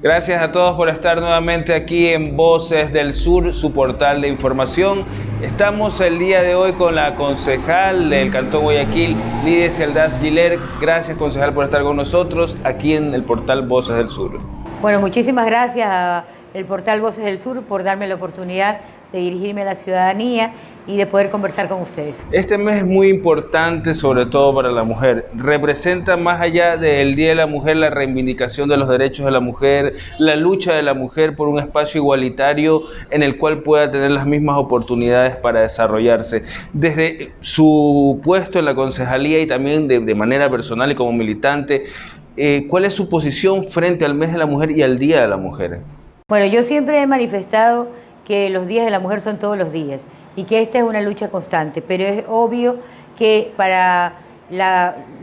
Gracias a todos por estar nuevamente aquí en Voces del Sur, su portal de información. Estamos el día de hoy con la concejal del Cantón Guayaquil, Lidia Celdás Giler. Gracias, concejal, por estar con nosotros aquí en el portal Voces del Sur. Bueno, muchísimas gracias al portal Voces del Sur por darme la oportunidad de dirigirme a la ciudadanía y de poder conversar con ustedes. Este mes es muy importante, sobre todo para la mujer. Representa, más allá del Día de la Mujer, la reivindicación de los derechos de la mujer, la lucha de la mujer por un espacio igualitario en el cual pueda tener las mismas oportunidades para desarrollarse. Desde su puesto en la concejalía y también de manera personal y como militante, ¿cuál es su posición frente al mes de la mujer y al Día de la Mujer? Bueno, yo siempre he manifestado que los días de la mujer son todos los días y que esta es una lucha constante, pero es obvio que para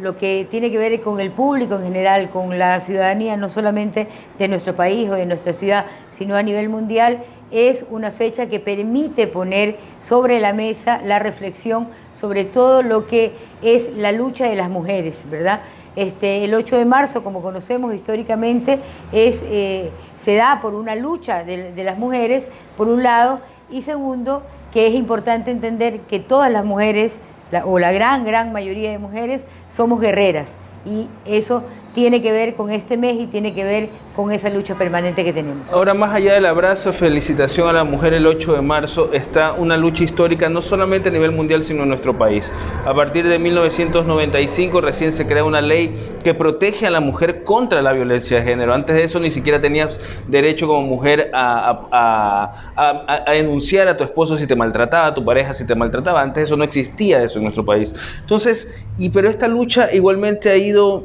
lo que tiene que ver con el público en general, con la ciudadanía, no solamente de nuestro país o de nuestra ciudad, sino a nivel mundial, es una fecha que permite poner sobre la mesa la reflexión sobre todo lo que es la lucha de las mujeres, ¿verdad? El 8 de marzo, como conocemos históricamente, se da por una lucha de las mujeres, por un lado, y segundo, que es importante entender que todas las mujeres, o la gran mayoría de mujeres, somos guerreras, y eso tiene que ver con este mes y tiene que ver con esa lucha permanente que tenemos. Ahora, más allá del abrazo, felicitación a la mujer el 8 de marzo, está una lucha histórica no solamente a nivel mundial, sino en nuestro país. A partir de 1995 recién se crea una ley que protege a la mujer contra la violencia de género. Antes de eso ni siquiera tenías derecho como mujer a denunciar a tu esposo si te maltrataba, a tu pareja si te maltrataba. Antes de eso no existía eso en nuestro país. Entonces, pero esta lucha igualmente ha ido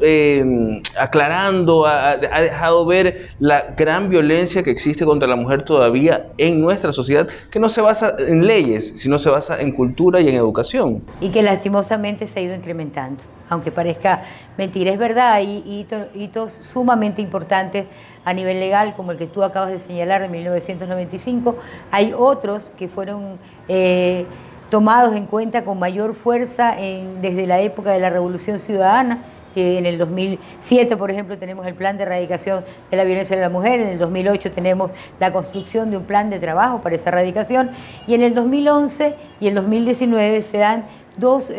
aclarando, ha dejado ver la gran violencia que existe contra la mujer todavía en nuestra sociedad, que no se basa en leyes, sino se basa en cultura y en educación. Y que lastimosamente se ha ido incrementando. Aunque parezca mentira, es verdad, hay hitos sumamente importantes a nivel legal, como el que tú acabas de señalar de 1995. Hay otros que fueron tomados en cuenta con mayor fuerza desde la época de la Revolución Ciudadana, que en el 2007, por ejemplo, tenemos el plan de erradicación de la violencia de la mujer, en el 2008 tenemos la construcción de un plan de trabajo para esa erradicación, y en el 2011 y el 2019 se dan dos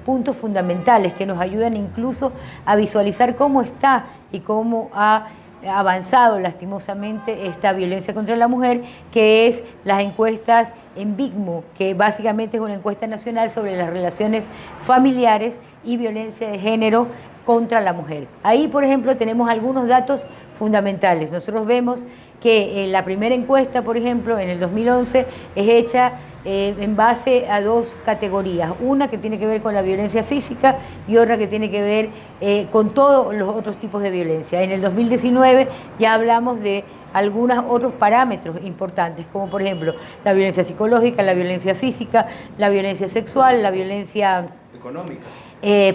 puntos fundamentales que nos ayudan incluso a visualizar cómo está y cómo ha avanzado lastimosamente esta violencia contra la mujer, que es las encuestas en BICMO, que básicamente es una encuesta nacional sobre las relaciones familiares y violencia de género contra la mujer. Ahí, por ejemplo, tenemos algunos datos fundamentales. Nosotros vemos que la primera encuesta, por ejemplo, en el 2011, es hecha en base a dos categorías. Una que tiene que ver con la violencia física y otra que tiene que ver con todos los otros tipos de violencia. En el 2019 ya hablamos de algunos otros parámetros importantes, como por ejemplo la violencia psicológica, la violencia física, la violencia sexual, la violencia económica,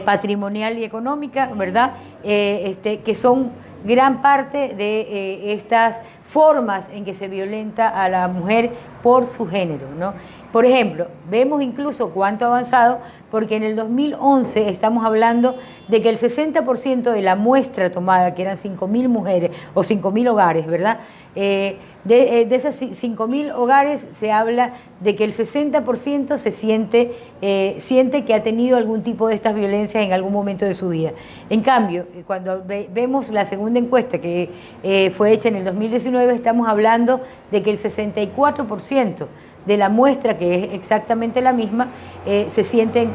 patrimonial y económica, ¿verdad? Que son gran parte de estas formas en que se violenta a la mujer por su género, ¿no? Por ejemplo, vemos incluso cuánto ha avanzado, porque en el 2011 estamos hablando de que el 60% de la muestra tomada, que eran 5.000 mujeres o 5.000 hogares, ¿verdad? De esas 5.000 hogares se habla de que el 60% siente que ha tenido algún tipo de estas violencias en algún momento de su vida. En cambio, cuando vemos la segunda encuesta que fue hecha en el 2019, estamos hablando de que el 64% de la muestra, que es exactamente la misma, sienten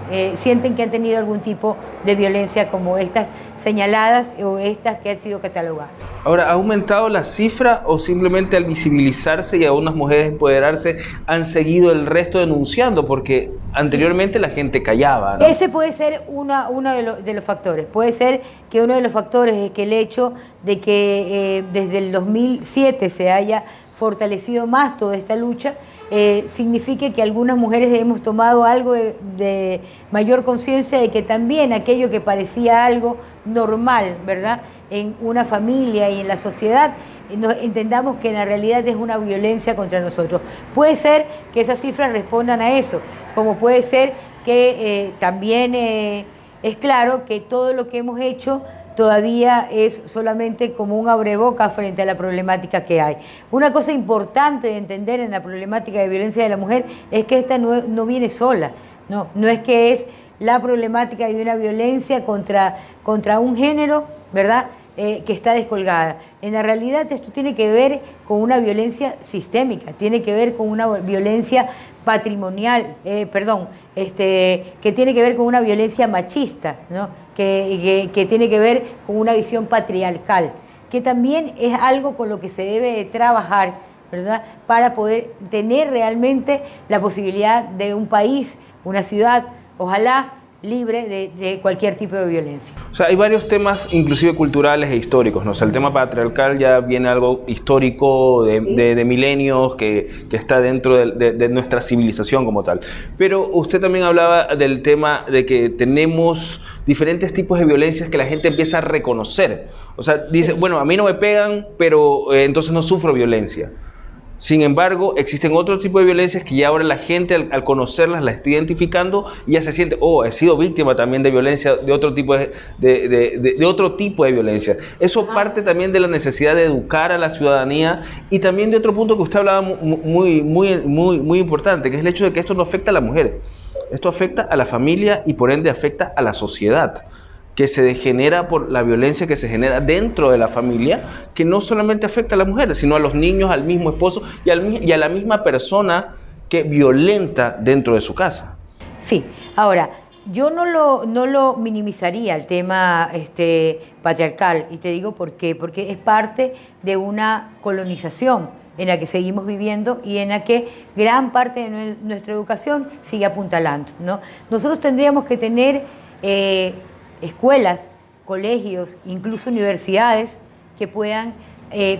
que han tenido algún tipo de violencia como estas señaladas o estas que han sido catalogadas. Ahora, ¿ha aumentado la cifra o simplemente al visibilizarse y a unas mujeres empoderarse han seguido el resto denunciando? Porque anteriormente la gente callaba, ¿no? Ese puede ser uno de los factores. Puede ser que uno de los factores es que el hecho de que desde el 2007 se haya fortalecido más toda esta lucha, signifique que algunas mujeres hemos tomado algo de mayor conciencia de que también aquello que parecía algo normal, ¿verdad?, en una familia y en la sociedad, entendamos que en la realidad es una violencia contra nosotros. Puede ser que esas cifras respondan a eso, como puede ser que también es claro que todo lo que hemos hecho todavía es solamente como un abrebocas frente a la problemática que hay. Una cosa importante de entender en la problemática de violencia de la mujer es que esta no viene sola, no es que es la problemática de una violencia contra un género, ¿verdad?, que está descolgada. En la realidad esto tiene que ver con una violencia sistémica, tiene que ver con una violencia patrimonial, que tiene que ver con una violencia machista, ¿no?, que tiene que ver con una visión patriarcal, que también es algo con lo que se debe trabajar, ¿verdad?, para poder tener realmente la posibilidad de un país, una ciudad, ojalá libre de cualquier tipo de violencia. O sea, hay varios temas, inclusive culturales e históricos, ¿no? O sea, el tema patriarcal ya viene algo histórico de milenios que está dentro de nuestra civilización como tal. Pero usted también hablaba del tema de que tenemos diferentes tipos de violencias que la gente empieza a reconocer. O sea, dice, bueno, a mí no me pegan, pero entonces no sufro violencia. Sin embargo, existen otros tipos de violencias que ya ahora la gente al conocerlas las está identificando y ya se siente, oh, he sido víctima también de violencia, de otro tipo de otro tipo de violencia. Eso parte también de la necesidad de educar a la ciudadanía y también de otro punto que usted hablaba muy importante, que es el hecho de que esto no afecta a la mujer. Esto afecta a la familia y por ende afecta a la sociedad, que se degenera por la violencia que se genera dentro de la familia, que no solamente afecta a la mujer, sino a los niños, al mismo esposo y a la misma persona que violenta dentro de su casa. Sí, ahora, yo no lo minimizaría el tema patriarcal, y te digo por qué, porque es parte de una colonización en la que seguimos viviendo y en la que gran parte de nuestra educación sigue apuntalando, ¿no? Nosotros tendríamos que tener escuelas, colegios, incluso universidades que puedan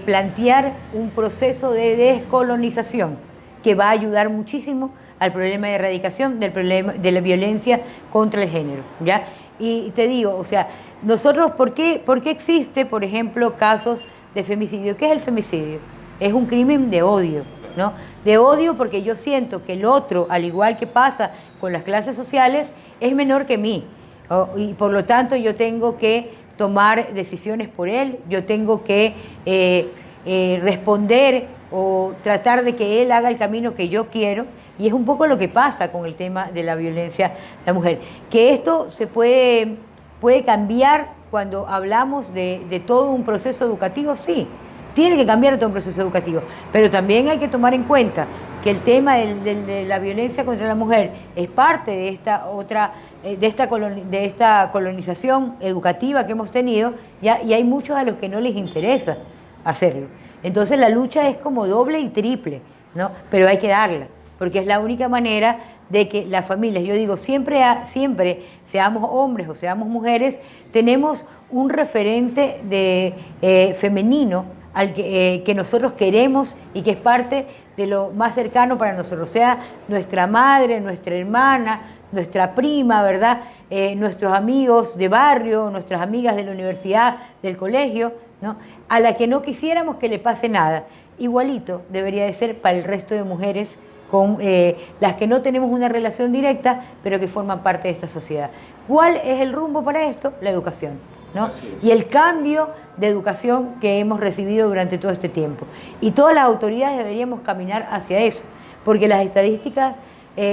plantear un proceso de descolonización que va a ayudar muchísimo al problema de erradicación del problema de la violencia contra el género, ¿ya? Y te digo, o sea, nosotros, ¿por qué existe, por ejemplo, casos de femicidio? ¿Qué es el femicidio? Es un crimen de odio, ¿no? De odio porque yo siento que el otro, al igual que pasa con las clases sociales, es menor que mí. Y por lo tanto yo tengo que tomar decisiones por él, yo tengo que responder o tratar de que él haga el camino que yo quiero, y es un poco lo que pasa con el tema de la violencia de la mujer. Que esto se puede cambiar cuando hablamos de todo un proceso educativo, sí, tiene que cambiar todo un proceso educativo, pero también hay que tomar en cuenta que el tema de la violencia contra la mujer es parte de esta colonización educativa que hemos tenido, ¿ya? Y hay muchos a los que no les interesa hacerlo. Entonces la lucha es como doble y triple, ¿no? Pero hay que darla, porque es la única manera de que las familias, yo digo, siempre seamos hombres o seamos mujeres, tenemos un referente femenino al que nosotros queremos y que es parte de lo más cercano para nosotros, sea nuestra madre, nuestra hermana, nuestra prima, ¿verdad? Nuestros amigos de barrio, nuestras amigas de la universidad, del colegio, ¿no? A la que no quisiéramos que le pase nada. Igualito debería de ser para el resto de mujeres con las que no tenemos una relación directa, pero que forman parte de esta sociedad. ¿Cuál es el rumbo para esto? La educación, ¿no? Y el cambio de educación que hemos recibido durante todo este tiempo. Y todas las autoridades deberíamos caminar hacia eso, porque las estadísticas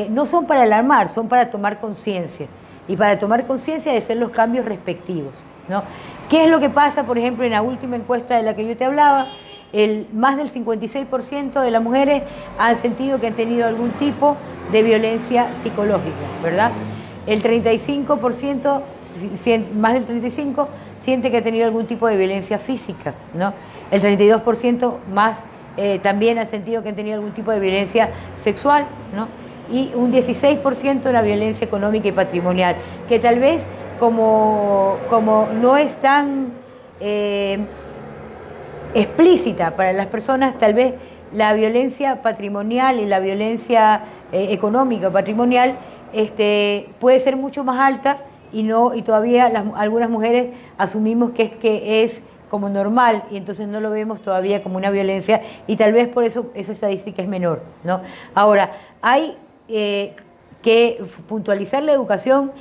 no son para alarmar, son para tomar conciencia. Y para tomar conciencia de hacer los cambios respectivos, ¿no? ¿Qué es lo que pasa, por ejemplo, en la última encuesta de la que yo te hablaba? Más del 56% de las mujeres han sentido que han tenido algún tipo de violencia psicológica, ¿verdad? El 35%, más del 35%, siente que ha tenido algún tipo de violencia física, ¿no? El 32% más también ha sentido que han tenido algún tipo de violencia sexual, ¿no? Y un 16% de la violencia económica y patrimonial, que tal vez como no es tan explícita para las personas, tal vez la violencia patrimonial y la violencia económica o patrimonial puede ser mucho más alta y todavía algunas mujeres asumimos que es como normal y entonces no lo vemos todavía como una violencia y tal vez por eso esa estadística es menor, ¿no? Ahora, hay que puntualizar la educación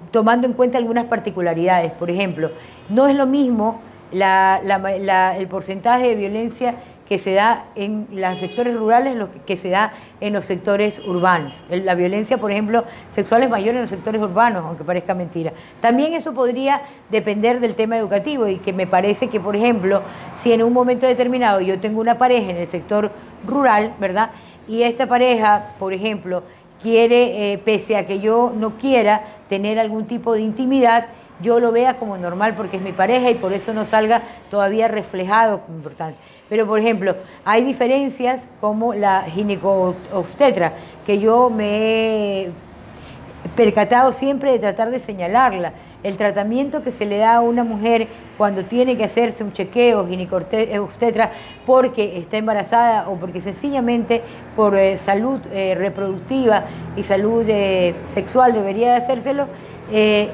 tomando en cuenta algunas particularidades. Por ejemplo, no es lo mismo el porcentaje de violencia que se da en los sectores rurales lo que se da en los sectores urbanos. La violencia, por ejemplo, sexual es mayor en los sectores urbanos, aunque parezca mentira. También eso podría depender del tema educativo y que me parece que, por ejemplo, si en un momento determinado yo tengo una pareja en el sector rural, ¿verdad? Y esta pareja, por ejemplo, quiere, pese a que yo no quiera tener algún tipo de intimidad, yo lo vea como normal porque es mi pareja y por eso no salga todavía reflejado como importante. Pero, por ejemplo, hay diferencias como la ginecobstetra, que yo me he percatado siempre de tratar de señalarla. El tratamiento que se le da a una mujer cuando tiene que hacerse un chequeo ginecobstetra porque está embarazada o porque sencillamente por salud reproductiva y salud sexual debería de hacérselo,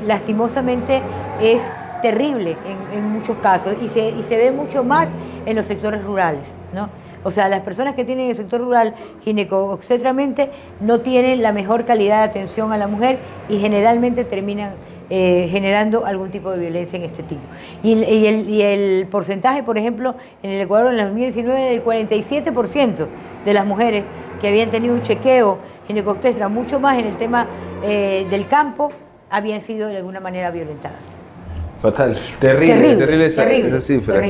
lastimosamente es terrible en muchos casos y se ve mucho más en los sectores rurales, ¿no? O sea, las personas que tienen el sector rural ginecobstetramente no tienen la mejor calidad de atención a la mujer y generalmente terminan generando algún tipo de violencia en este tipo. Y el porcentaje, por ejemplo, en el Ecuador en el 2019, el 47% de las mujeres que habían tenido un chequeo ginecobstetra, mucho más en el tema del campo, habían sido de alguna manera violentadas. Fatal, terrible esa cifra.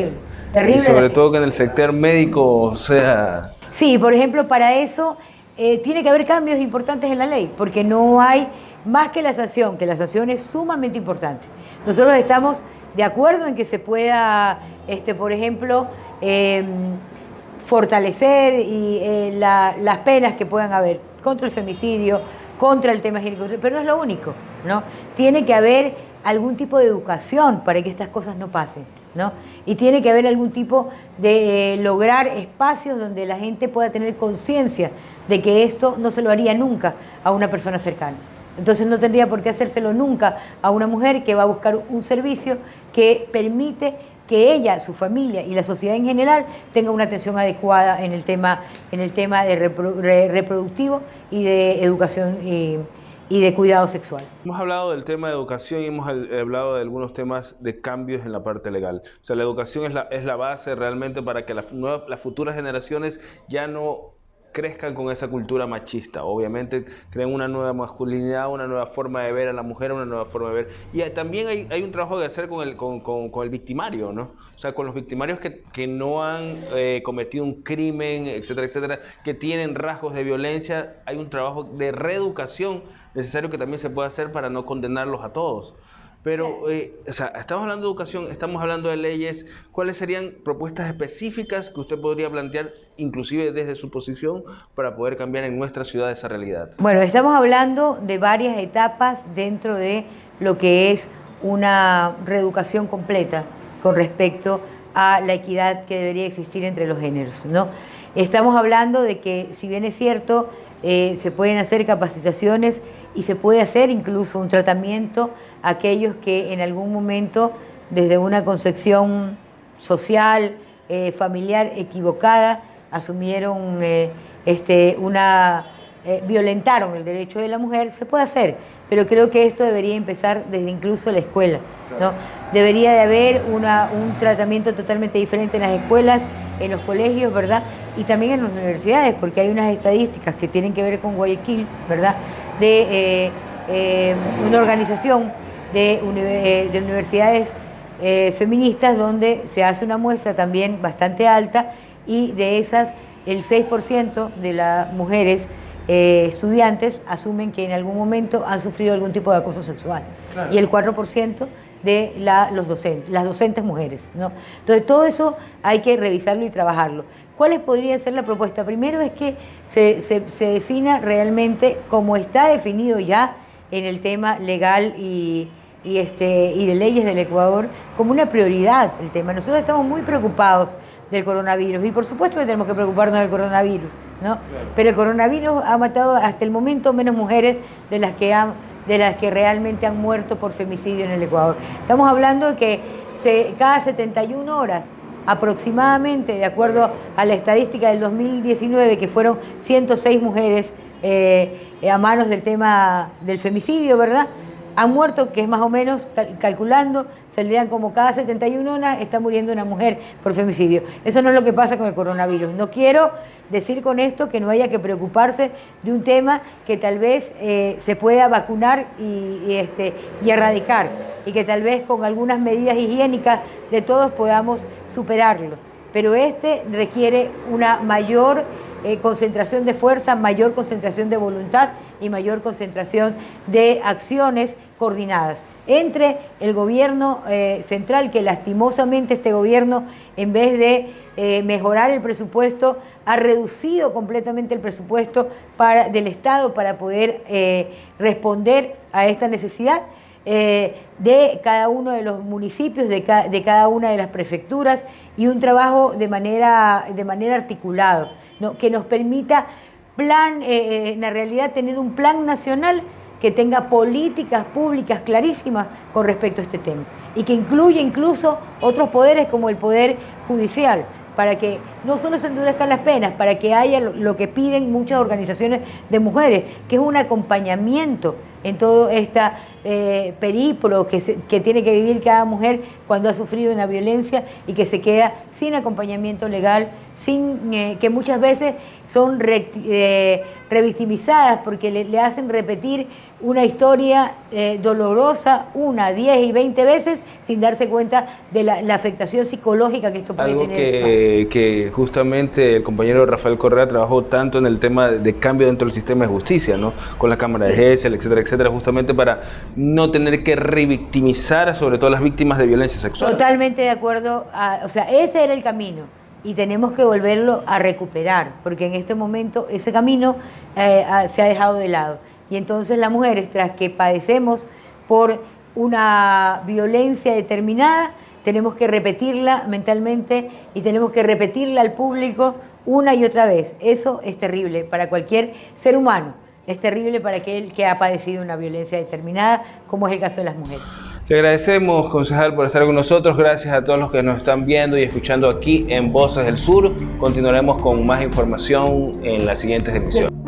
Terrible. Y sobre todo que en el sector médico sea... Sí, por ejemplo, para eso tiene que haber cambios importantes en la ley, porque no hay más que la sanción es sumamente importante. Nosotros estamos de acuerdo en que se pueda, por ejemplo, fortalecer las penas que puedan haber contra el femicidio, contra el tema ginecológico, pero no es lo único, ¿no? Tiene que haber algún tipo de educación para que estas cosas no pasen, ¿no? Y tiene que haber algún tipo de lograr espacios donde la gente pueda tener conciencia de que esto no se lo haría nunca a una persona cercana. Entonces no tendría por qué hacérselo nunca a una mujer que va a buscar un servicio que permite que ella, su familia y la sociedad en general tenga una atención adecuada en el tema de reproductivo y de educación y de cuidado sexual. Hemos hablado del tema de educación y hemos hablado de algunos temas de cambios en la parte legal. O sea, la educación es la base realmente para que las futuras generaciones ya no crezcan con esa cultura machista. Obviamente creen una nueva masculinidad, una nueva forma de ver a la mujer, una nueva forma de ver. Y también hay un trabajo que hacer con el victimario, ¿no? O sea, con los victimarios que no han cometido un crimen, etcétera, etcétera, que tienen rasgos de violencia. Hay un trabajo de reeducación necesario que también se puede hacer para no condenarlos a todos. Pero, o sea, estamos hablando de educación, estamos hablando de leyes. ¿Cuáles serían propuestas específicas que usted podría plantear, inclusive desde su posición, para poder cambiar en nuestra ciudad esa realidad? Bueno, estamos hablando de varias etapas dentro de lo que es una reeducación completa con respecto a la equidad que debería existir entre los géneros, ¿no? Estamos hablando de que, si bien es cierto, se pueden hacer capacitaciones y se puede hacer incluso un tratamiento a aquellos que en algún momento, desde una concepción social, familiar equivocada, asumieron violentaron el derecho de la mujer. Se puede hacer, pero creo que esto debería empezar desde incluso la escuela, ¿no? Debería de haber un tratamiento totalmente diferente en las escuelas, en los colegios, ¿verdad? Y también en las universidades, porque hay unas estadísticas que tienen que ver con Guayaquil, ¿verdad? De una organización de universidades feministas donde se hace una muestra también bastante alta y de esas el 6% de las mujeres estudiantes asumen que en algún momento han sufrido algún tipo de acoso sexual. Claro. Y el 4% de las docentes mujeres, ¿no? Entonces todo eso hay que revisarlo y trabajarlo. ¿Cuáles podría ser la propuesta? Primero es que se defina realmente como está definido ya en el tema legal y de leyes del Ecuador como una prioridad el tema. Nosotros estamos muy preocupados del coronavirus y por supuesto que tenemos que preocuparnos del coronavirus, ¿no? Claro. Pero el coronavirus ha matado hasta el momento menos mujeres de las que realmente han muerto por femicidio en el Ecuador. Estamos hablando de que cada 71 horas aproximadamente, de acuerdo a la estadística del 2019, que fueron 106 mujeres a manos del tema del femicidio, ¿verdad? Han muerto, que es más o menos, calculando, saldrían como cada 71 horas está muriendo una mujer por femicidio. Eso no es lo que pasa con el coronavirus. No quiero decir con esto que no haya que preocuparse de un tema que tal vez se pueda vacunar y erradicar, y que tal vez con algunas medidas higiénicas de todos podamos superarlo. Pero requiere una mayor concentración de fuerza, mayor concentración de voluntad y mayor concentración de acciones coordinadas entre el gobierno central, que lastimosamente este gobierno, en vez de mejorar el presupuesto, ha reducido completamente el presupuesto del Estado para poder responder a esta necesidad, de cada uno de los municipios, de cada una de las prefecturas, y un trabajo de manera articulado, ¿no? Que nos permita en la realidad tener un plan nacional que tenga políticas públicas clarísimas con respecto a este tema y que incluya incluso otros poderes como el Poder Judicial, para que no solo se endurezcan las penas, para que haya lo que piden muchas organizaciones de mujeres, que es un acompañamiento en todo este periplo que tiene que vivir cada mujer cuando ha sufrido una violencia y que se queda sin acompañamiento legal, que muchas veces son revictimizadas porque le hacen repetir una historia dolorosa 1, 10 y 20 veces sin darse cuenta de la afectación psicológica que esto puede tener. Algo que justamente el compañero Rafael Correa trabajó tanto en el tema de cambio dentro del sistema de justicia, ¿no? Con la Cámara de Gesell, etcétera, etcétera, justamente para no tener que revictimizar sobre todo a las víctimas de violencia sexual. Totalmente de acuerdo, o sea, ese era el camino y tenemos que volverlo a recuperar, porque en este momento ese camino se ha dejado de lado. Y entonces las mujeres, tras que padecemos por una violencia determinada, tenemos que repetirla mentalmente y tenemos que repetirla al público una y otra vez. Eso es terrible para cualquier ser humano, es terrible para aquel que ha padecido una violencia determinada, como es el caso de las mujeres. Le agradecemos, concejal, por estar con nosotros. Gracias a todos los que nos están viendo y escuchando aquí en Voces del Sur. Continuaremos con más información en las siguientes emisiones.